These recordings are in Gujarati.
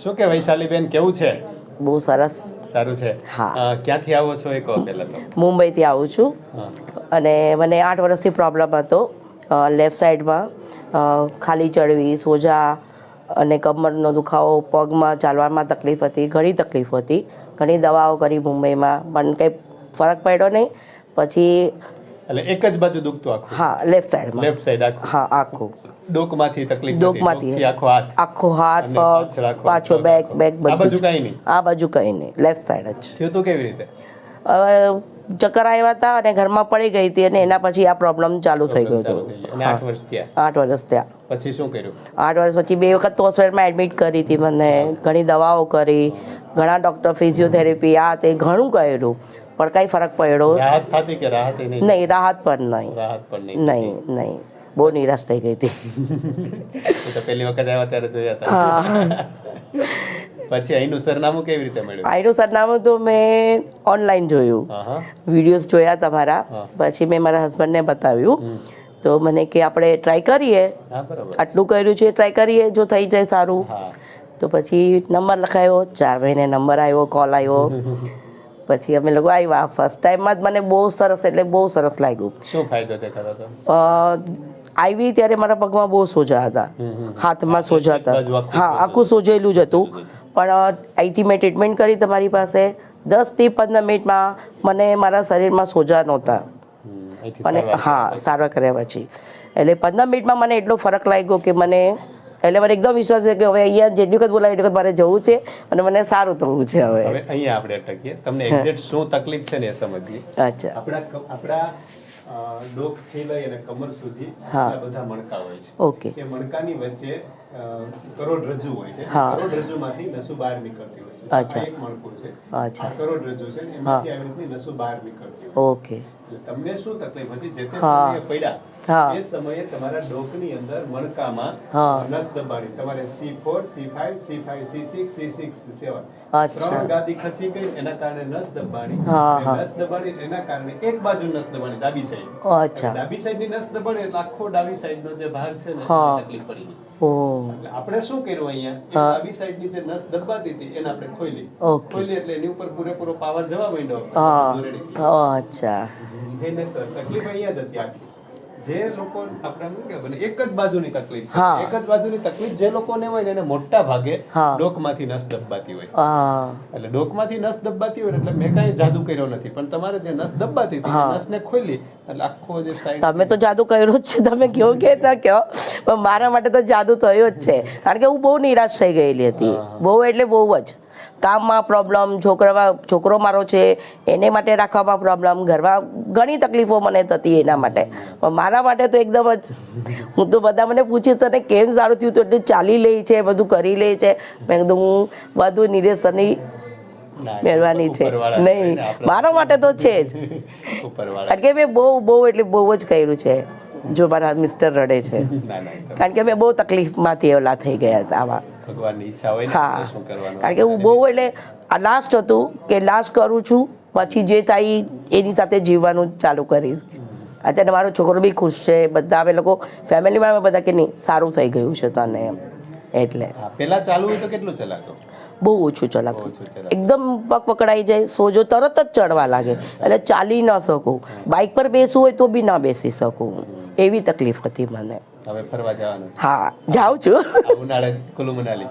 શું કે વૈશાલીબેન કેવું છે? બહુ સરસ. સારું છે. હા. ક્યાંથી આવો છો એ કહો પહેલા તો. મુંબઈથી આવું છું અને મને 8 વર્ષથી પ્રોબ્લેમ હતો લેફ્ટ સાઈડમાં, ખાલી ચડવી, સોજા અને કમરનો દુખાવો, પગમાં ચાલવામાં તકલીફ હતી, ઘણી તકલીફ હતી. ઘણી દવાઓ કરી મુંબઈમાં પણ કંઈ ફરક પડ્યો નહીં. પછી એટલે એક જ બાજુ દુખતું આખું? હા, લેફ્ટ સાઈડમાં. લેફ્ટ સાઈડ આખું? હા, આખું. ડોકમાંથી તકલીફ હતી? ડોકમાંથી આખો હાથ, પગ, પાછો બેક આ બાજુ કઈ નહીં? આ બાજુ કંઈ નહીં, લેફ્ટ સાઈડ જ. થયું તો કેવી રીતે? ચક્કર આવ્યા હતા અને ઘરમાં પડી ગઈ હતી અને એના પછી આ પ્રોબ્લેમ ચાલુ થઈ ગયો હતો. 8 વર્ષ થયા? 8 વર્ષ થયા. પછી શું કર્યું? 8 વર્ષ પછી 2 વખત તો હોસ્પિટલમાં એડમિટ કરી હતી. મને ઘણી દવાઓ કરી, ઘણા ડૉક્ટર, ફિઝિયોથેરાપી, આ તે ઘણું કર્યું પણ કંઈ ફરક પડ્યો રાહત થતી કે રાહત નહીં? નહીં, રાહત પણ નહીં. રાહત પણ નહીં. બહુ નિરાશ થઈ ગઈ હતી. તો પહેલી વખત આવ્યા ત્યારે જોયા હતા. પછી અહીંનું સરનામું કેવી રીતે મળ્યું? અહીંનું સરનામું તો મેં ઓનલાઈન જોયું, વિડીયોઝ જોયા તમારા. પછી મેં મારા હસબન્ડને બતાવ્યું તો મને કે આપણે ટ્રાય કરીએ, આટલું કર્યું છે, ટ્રાય કરીએ, જો થઈ જાય સારું. તો પછી નંબર લખાયો, 4 મહિને નંબર આવ્યો, કોલ આવ્યો. પછી અમે લોકો આવ્યા. ફર્સ્ટ ટાઈમમાં જ મને બહુ સરસ, એટલે બહુ સરસ લાગ્યું. શું ફાયદો દેખાતો હતો? આવી ત્યારે મારા પગમાં બહુ સોજા હતા, હાથમાં સોજા હતા. હા, આખું સોજેલું જ હતું. પણ અહીંથી મેં ટ્રીટમેન્ટ કરી તમારી પાસે, 10 થી 15 મિનિટમાં મને મારા શરીરમાં સોજા નહોતા. અને હા, સારવાર કર્યા પછી એટલે 15 મિનિટમાં મને એટલો ફરક લાગ્યો કે મને, એટલે મને એકદમ વિશ્વાસ છે કે હવે અહીંયા જેટલી વખત બોલાવી એટલી વખત મારે જવું છે અને મને સારું થવું છે. હવે અહીંયા આપણે અટકીએ, તમને એક્ઝેક્ટ શું તકલીફ છે ને એ સમજીએ. અચ્છા. આપણા ડોકથી લઈ અને કમર સુધી બધા મણકા હોય છે. ઓકે. એ મણકાની વચ્ચે કરોડરજ્જુ હોય છે. કરોડરજ્જુમાંથી નસું બહાર નીકળતી હોય છે. અચ્છા. એક મણકું છે. અચ્છા. કરોડરજ્જુ છે ને એમાંથી આવી રીતની નસું બહાર નીકળતી હોય. ઓકે. તમને શું તકલીફ હતી જે તે સમયે પડ્યા એ સમયે તમારા ડોકની અંદર મણકામાં નસ દબાણી, તમારે C4, C5, C5, C6, C6, C7 3 ગાદી ખસી ગઈ, એના કારણે નસ દબાણી. નસ દબાણી એના કારણે એક બાજુ નસ દબાણી, ડાબી સાઈડ. અચ્છા. ડાબી સાઈડની નસ દબાણી એટલે આખો ડાબી સાઈડનો જે ભાગ છે ને એ તકલીફ પડી ગઈ. એટલે આપણે શું કર્યું અહીંયા, ડાબી સાઈડની જે નસ દબાતી હતી એને આપણે ખોલી એટલે એની ઉપર પૂરેપૂરો પાવર જવા માંડ્યો. અચ્છા. એને તકલીફ અહીંયા જ હતી આખી. જે લોકો આપણે એક જ બાજુની તકલીફ છે, એક જ બાજુની તકલીફ જે લોકોને હોય ને એને મોટા ભાગે ડોકમાંથી નસ દબાતી હોય. એટલે ડોકમાંથી નસ દબાતી હોય એટલે મેં કાંઈ જાદુ કર્યો નથી, પણ તમારે જે નસ દબાતી હતી નસને ખોલી એટલે આખો જે સાઈડ. તમે તો જાદુ કર્યો જ છે, તમે કહો કે ના કહો, પણ મારા માટે તો જાદુ થયો જ છે. કારણ કે હું બહુ નિરાશ થઈ ગયેલી હતી, બહુ એટલે બહુ જ. કામમાં પ્રોબ્લેમ, છોકરો મારો છે એને માટે રાખવામાં પ્રોબ્લેમ, ઘરમાં ઘણી તકલીફો મને થતી એના માટે. પણ મારા માટે તો એકદમ જ, હું તો બધા મને પૂછે તને કેમ સારું થયું, તો એટલું ચાલી લે છે, બધું કરી લે છે. મેં કીધું હું બધું નિરેશની મહેરબાની છે. નહીં, મારા માટે તો છે જ. કારણ કે મેં બહુ એટલે બહુ જ કર્યું છે. જો મારા મિસ્ટર રડે છે કારણ કે મેં બહુ તકલીફમાંથી ઓલા થઈ ગયા હતા આમાં. ભગવાનની ઈચ્છા હોય ને શું કરવાનું. કારણ કે હું બહુ એટલે આ લાસ્ટ હતું કે લાસ્ટ કરું છું, પછી જે થાય એની સાથે જીવવાનું ચાલુ કરીશ. અત્યારે મારો છોકરો બી ખુશ છે, બધા અમે લોકો ફેમિલીમાં અમે બધા કે નહીં સારું થઈ ગયું છે તને એમ. એટલે પહેલા ચાલુ હોય તો કેટલું ચલાતો? બહુ ઓછું ચલાતું, એકદમ પગ પકડાઈ જાય, સોજો તરત જ ચડવા લાગે, એટલે ચાલી ન શકું. બાઇક પર બેસવું હોય તો બી ના બેસી શકું, એવી તકલીફ હતી મને. હવે ફરવા જવાનું? હા, જાઉં છું. ઉનાળે કુલુ મનાલી?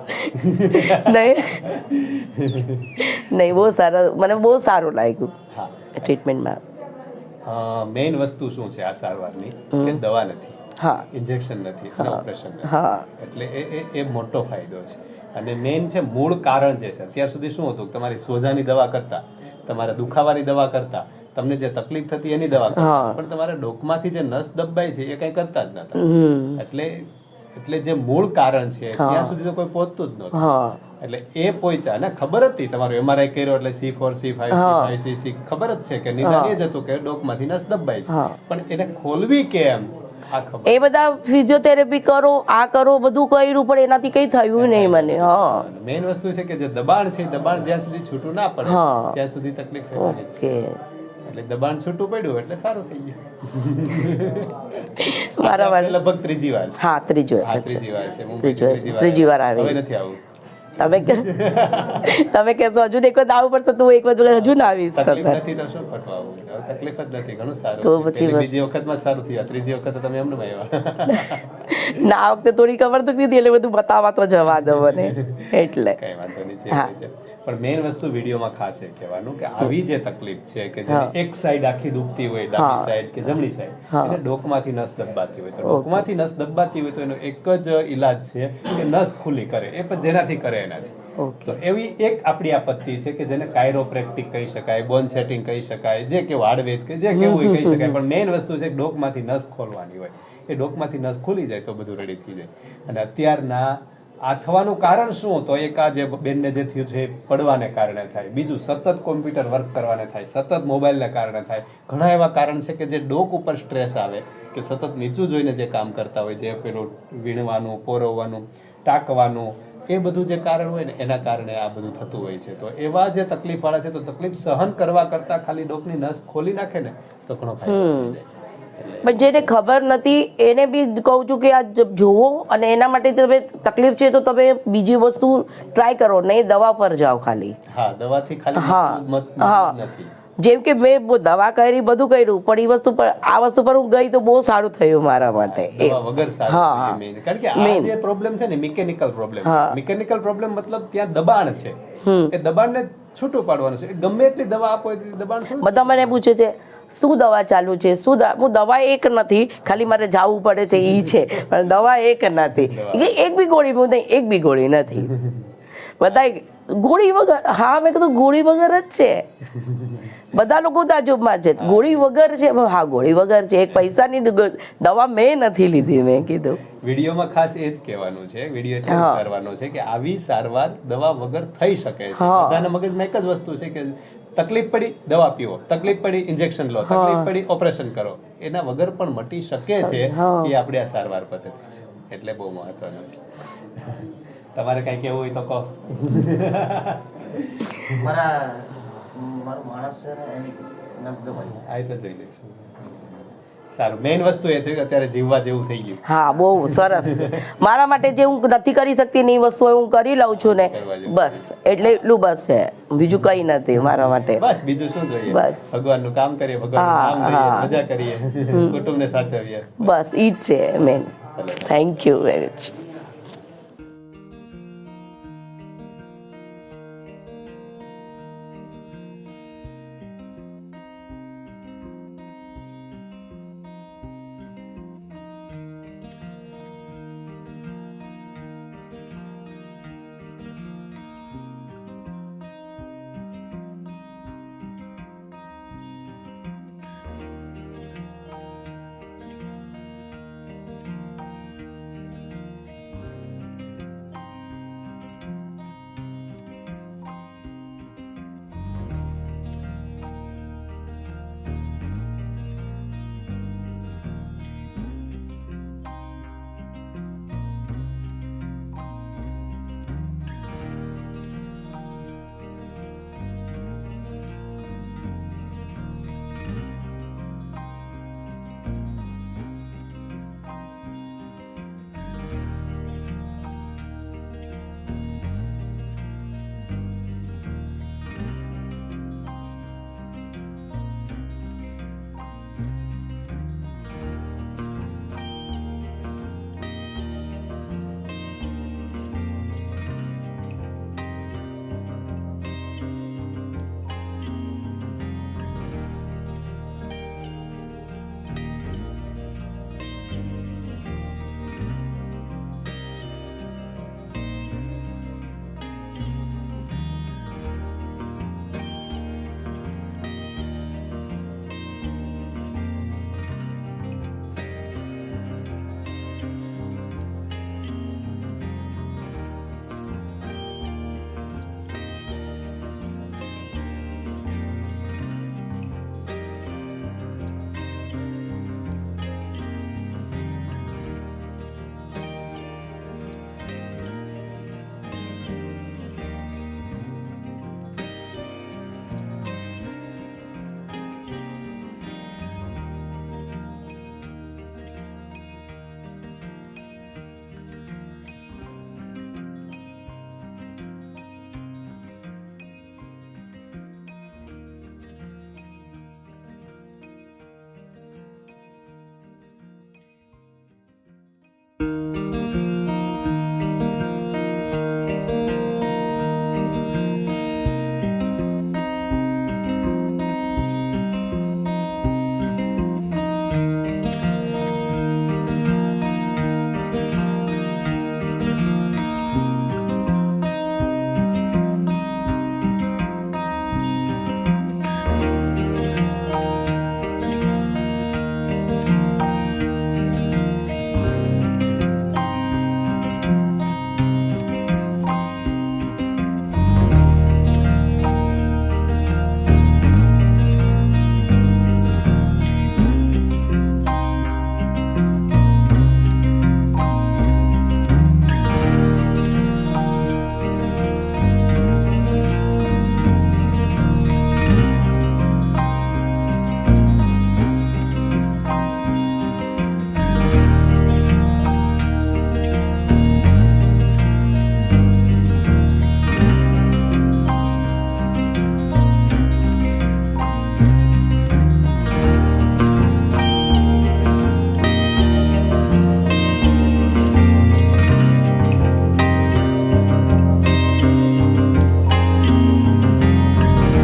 નહીં, બહુ સારું, મને બહુ સારું લાગ્યું ટ્રીટમેન્ટમાં. મેઇન વસ્તુ શું છે આ સારવારની કે દવા નથી, ઇન્જેક્શન નથી, ઓપરેશન નથી. એટલે એ મોટો ફાયદો છે. અને મેઇન છે મૂળ કારણ જે છે. અત્યાર સુધી શું હતું, તમારી સોજાની દવા કરતા, તમારા દુખાવાની દવા કરતા, તમને જે તકલીફ થતી એની દવા કરતા, પણ તમારા ડોકમાંથી જે નસ દબાઈ છે એ કંઈ કરતા જ નતા. એટલે જે મૂળ કારણ છે ત્યાં સુધી તો કોઈ પહોંચતું જ નહોતું. એટલે એ પહોંચ્યા ને ખબર હતી, તમારું MRI કર્યો એટલે C4, C5, C5, C6 ખબર જ છે કે નિદાન એ જ હતું કે ડોકમાંથી નસ દબાઈ છે, પણ એને ખોલવી કેમ એ બધા ફિઝિયોથેરાપી કરો, આ કરો, બધું કર્યું પણ એનાથી કઈ થયું નહીં મને. મેઇન વસ્તુ છે કે જે દબાણ છે, દબાણ જ્યાં સુધી છૂટું ના પડે ત્યાં સુધી તકલીફ રહેવાની છે. એટલે દબાણ છૂટું પડ્યું એટલે સારું થઈ ગયું. મારા લગભગ ત્રીજી વાર છે. ત્રીજી વાર આવે. હવે નથી આવું. તમે કહેશો હજુ એક વખત આવવું પડશે તો હું એક વખત હજુ ના આવીશ તકલીફ નથી તો શું ખોટું આવું? તકલીફ જ નથી, ઘણું સારું તો છે. પછી પેલી બસ. બીજી વખતમાં સારું થયું, આ ત્રીજી વખત તો તમે એમને આવ્યા. ના આ વખતે થોડી ખબર તો નથી એટલે બધું બતાવવા તો જવા દો મને એટલે કઈ વાંધો નહીં, જે હોય તે. પણ મેઇન વસ્તુ વિડીયોમાં ખાસ એ કહેવાનું કે આવી જે તકલીફ છે કે જેની એક સાઈડ આખી દુખતી હોય, ડાબી સાઈડ કે જમણી સાઈડ, એને ડોકમાંથી નસ દબાતી હોય, તો ડોકમાંથી નસ દબાતી હોય તો એનો એક જ ઈલાજ છે કે નસ ખુલ્લી કરે, એ પણ જેનાથી કરે એનાથી. તો એવી એક આપણી આપત્તિ છે કે જેને કાયરોપ્રેક્ટિક કહી શકાય, બોન સેટિંગ કહી શકાય, જે કેવું આડવેદ કે જે કેવું હોય કહી શકાય, પણ મેઇન વસ્તુ છે કે ડોકમાંથી નસ ખોલવાની હોય. એ ડોકમાંથી નસ ખુલી જાય તો બધું રેડી થઈ જાય. અને અત્યારના આ થવાનું કારણ શું? તો એક આ જે બેનને જે થયું છે એ પડવાને કારણે થાય, બીજું સતત કોમ્પ્યુટર વર્ક કરવાને થાય, સતત મોબાઈલને કારણે થાય. ઘણા એવા કારણ છે કે જે ડોક ઉપર સ્ટ્રેસ આવે, કે સતત નીચું જોઈને જે કામ કરતા હોય, જે પેલું વીણવાનું, પોરવવાનું, ટાંકવાનું, એ બધું જે કારણ હોય ને એના કારણે આ બધું થતું હોય છે. તો એવા જે તકલીફવાળા છે તો તકલીફ સહન કરવા કરતાં ખાલી ડોકની નસ ખોલી નાખે ને તો ઘણો ફાયદો થઈ જાય. પણ જેને ખબર નથી એને બી કહું છું કે આ જુઓ, અને એના માટે તમે તકલીફ છે તો તમે બીજી વસ્તુ ટ્રાય કરો, નહીં દવા પર જાઓ ખાલી. હા, દવાથી ખાલી હા. નથી. જેમ કે મેં દવા કરી, બધું કર્યું, પણ એ વસ્તુ પર આ વસ્તુ પર હું ગઈ તો બહુ સારું થયું મારા માટે. દવા વગર સારું છે. કારણ કે આ જે પ્રોબ્લેમ છે ને મિકેનિકલ પ્રોબ્લેમ. મિકેનિકલ પ્રોબ્લેમ મતલબ ત્યાં દબાણ છે, એ દબાણને છૂટું પાડવાનું છે. ગમે એટલી દવા આપો એ દબાણ શું? બધા મને પૂછે છે શું દવા ચાલુ છે, શું હું દવા એક નથી, ખાલી મારે જવું પડે છે એ છે, પણ દવા એક નથી. એક બી ગોળી હું નહીં, એક બી ગોળી નથી. બધા ગોળી વગર, હા મેં કીધું ગોળી વગર જ છે. બધા લોકો તાજુબમાં છે, ગોળી વગર છે. હા ગોળી વગર છે, એક પૈસાની દવા મેં નથી લીધી. મેં કીધું વિડીયોમાં ખાસ એ જ કહેવાનું છે, વિડીયો એટલે કરવાનો છે કે આવી સારવાર દવા વગર થઈ શકે છે. બધાના મગજમાં એક જ વસ્તુ છે કે તકલીફ પડી દવા પીવો, તકલીફ પડી ઇન્જેક્શન લો, તકલીફ પડી ઓપરેશન કરો. એના વગર પણ મટી શકે છે. એ આપણી આ સારવાર પદ્ધતિ છે, એટલે બહુ મહત્વનું છે. તમારે કઈ કેવું હોય તો કહો. મારો માણસ છે ને એની નસ દબાઈ. આ તો જોઈ લઈશું. સારું, મેઇન વસ્તુ એ થઈ કે અત્યારે જીવવા જેવું થઈ ગયું. હા બહુ સરસ. મારા માટે જે હું નથી કરી શકતી ની વસ્તુ હું કરી લઉં છું ને, બસ એટલે એટલું બસ છે, બીજું કઈ નથી મારા માટે. બસ બીજું શું જોઈએ? બસ ભગવાનનું કામ કરીએ, ભગવાનનું નામ લઈએ, મજા કરીએ, કુટુંબને સાચવીએ. બસ ઈ જ છે man. Thank you very much.